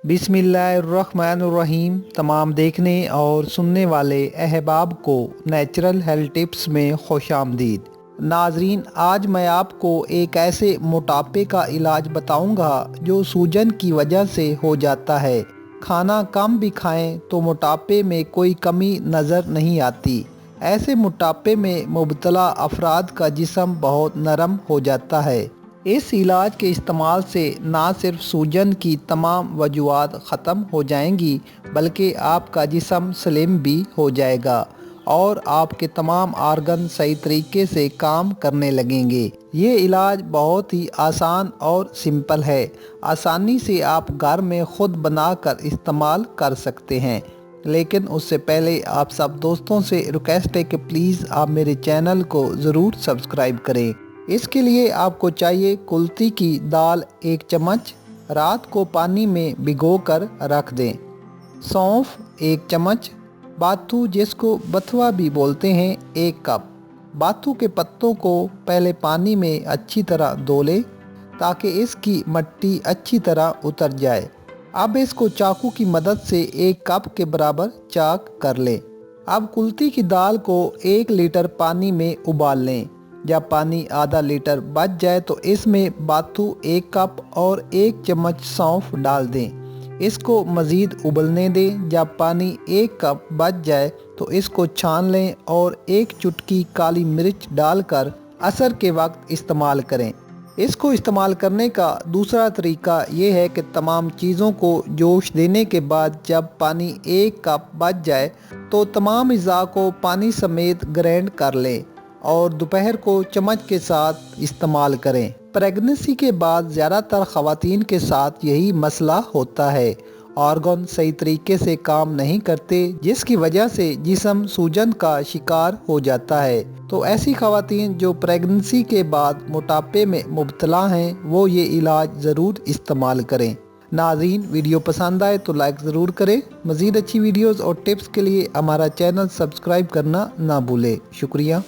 बिस्मिल्लाहिर्रहमानिर्रहीम। तमाम देखने और सुनने वाले अहबाब को नेचुरल हेल्थ टिप्स में खुशामदीद। नाजरीन, आज मैं आपको एक ऐसे मोटापे का इलाज बताऊंगा जो सूजन की वजह से हो जाता है। खाना कम भी खाएं तो मोटापे में कोई कमी नज़र नहीं आती। ऐसे मोटापे में मुब्तला अफराद का जिस्म बहुत नरम हो जाता है। इस इलाज के इस्तेमाल से ना सिर्फ सूजन की तमाम वजूहात ख़त्म हो जाएंगी, बल्कि आपका जिस्म स्लिम भी हो जाएगा और आपके तमाम आर्गन सही तरीके से काम करने लगेंगे। ये इलाज बहुत ही आसान और सिंपल है। आसानी से आप घर में ख़ुद बनाकर इस्तेमाल कर सकते हैं। लेकिन उससे पहले आप सब दोस्तों से रिक्वेस्ट है कि प्लीज़ आप मेरे चैनल को ज़रूर सब्सक्राइब करें। इसके लिए आपको चाहिए कुल्थी की दाल 1 चम्मच, रात को पानी में भिगोकर रख दें। सौंफ 1 चम्मच, बाथू जिसको बथुआ भी बोलते हैं 1 कप। बाथू के पत्तों को पहले पानी में अच्छी तरह धो लें ताकि इसकी मिट्टी अच्छी तरह उतर जाए। अब इसको चाकू की मदद से 1 कप के बराबर चाक कर लें। अब कुल्थी की दाल को 1 लीटर पानी में उबाल लें। जब पानी आधा लीटर बच जाए तो इसमें बाथू 1 कप और 1 चम्मच सौंफ डाल दें। इसको मज़ीद उबलने दें। जब पानी 1 कप बच जाए तो इसको छान लें और 1 चुटकी काली मिर्च डालकर असर के वक्त इस्तेमाल करें। इसको इस्तेमाल करने का दूसरा तरीका ये है कि तमाम चीज़ों को जोश देने के बाद जब पानी 1 कप बच जाए तो तमाम अज़ा को पानी समेत ग्राइंड कर लें और दोपहर को चम्मच के साथ इस्तेमाल करें। प्रेगनेंसी के बाद ज़्यादातर ख़वातीन के साथ यही मसला होता है। ऑर्गन सही तरीके से काम नहीं करते, जिसकी वजह से जिस्म सूजन का शिकार हो जाता है। तो ऐसी ख़वातीन जो प्रेगनेंसी के बाद मोटापे में मुब्तला हैं, वो ये इलाज ज़रूर इस्तेमाल करें। नाज़रीन, वीडियो पसंद आए तो लाइक ज़रूर करें। मज़ीद अच्छी वीडियोज़ और टिप्स के लिए हमारा चैनल सब्सक्राइब करना ना भूलें। शुक्रिया।